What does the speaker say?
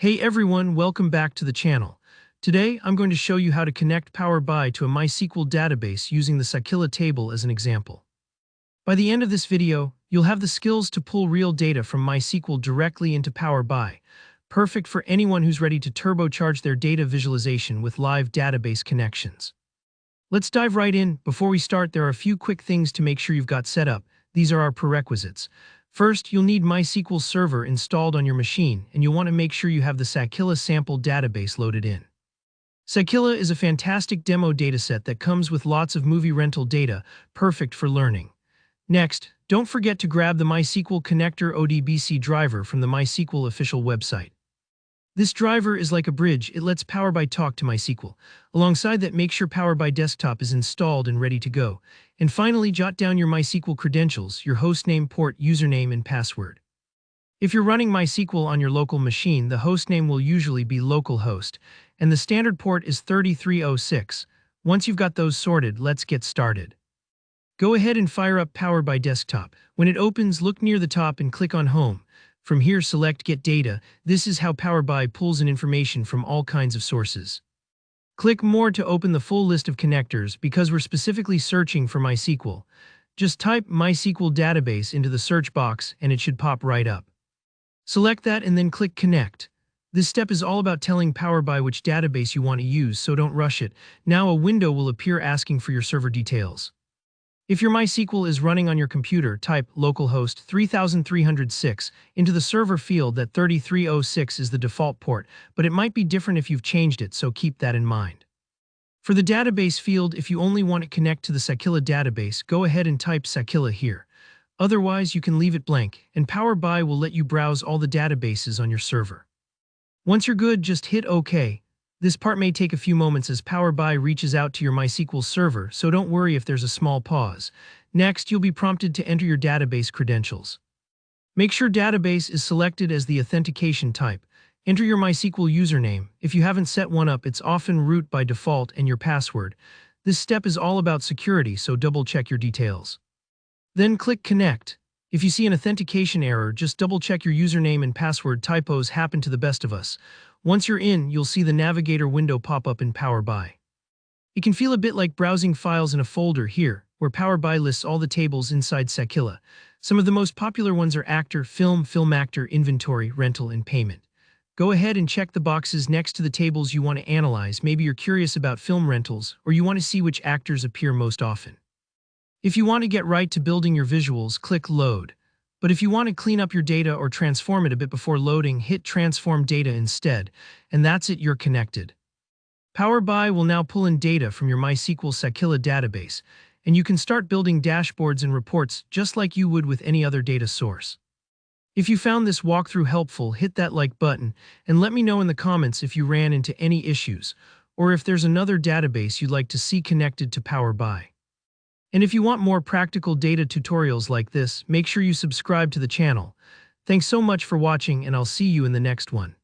Hey everyone, welcome back to the channel. Today, I'm going to show you how to connect Power BI to a MySQL database using the Sakila table as an example. By the end of this video, you'll have the skills to pull real data from MySQL directly into Power BI, perfect for anyone who's ready to turbocharge their data visualization with live database connections. Let's dive right in. Before we start, there are a few quick things to make sure you've got set up. These are our prerequisites. First, you'll need MySQL Server installed on your machine, and you'll want to make sure you have the Sakila sample database loaded in. Sakila is a fantastic demo dataset that comes with lots of movie rental data, perfect for learning. Next, don't forget to grab the MySQL Connector ODBC driver from the MySQL official website. This driver is like a bridge. It lets Power BI talk to MySQL. Alongside that, make sure Power BI Desktop is installed and ready to go. And finally, jot down your MySQL credentials, your hostname, port, username, and password. If you're running MySQL on your local machine, the hostname will usually be localhost, and the standard port is 3306. Once you've got those sorted, let's get started. Go ahead and fire up Power BI Desktop. When it opens, look near the top and click on Home. From here, select Get Data. This is how Power BI pulls in information from all kinds of sources. Click More to open the full list of connectors because we're specifically searching for MySQL. Just type MySQL database into the search box and it should pop right up. Select that and then click Connect. This step is all about telling Power BI which database you want to use, so don't rush it. Now a window will appear asking for your server details. If your MySQL is running on your computer, type localhost 3306 into the server field. That 3306 is the default port, but it might be different if you've changed it, so keep that in mind. For the database field, if you only want to connect to the Sakila database, go ahead and type Sakila here. Otherwise, you can leave it blank, and Power BI will let you browse all the databases on your server. Once you're good, just hit OK. This part may take a few moments as Power BI reaches out to your MySQL server, so don't worry if there's a small pause. Next, you'll be prompted to enter your database credentials. Make sure database is selected as the authentication type. Enter your MySQL username. If you haven't set one up, it's often root by default, and your password. This step is all about security, so double-check your details. Then click Connect. If you see an authentication error, just double-check your username and password. Typos happen to the best of us. Once you're in, you'll see the navigator window pop up in Power BI. It can feel a bit like browsing files in a folder here, where Power BI lists all the tables inside Sakila. Some of the most popular ones are actor, film actor, inventory, rental, and payment. Go ahead and check the boxes next to the tables you want to analyze. Maybe you're curious about film rentals, or you want to see which actors appear most often. If you want to get right to building your visuals, click Load. But if you want to clean up your data or transform it a bit before loading, hit Transform Data instead, and that's it, you're connected. Power BI will now pull in data from your MySQL Sakila database, and you can start building dashboards and reports just like you would with any other data source. If you found this walkthrough helpful, hit that like button, and let me know in the comments if you ran into any issues, or if there's another database you'd like to see connected to Power BI. And if you want more practical data tutorials like this, make sure you subscribe to the channel. Thanks so much for watching, and I'll see you in the next one.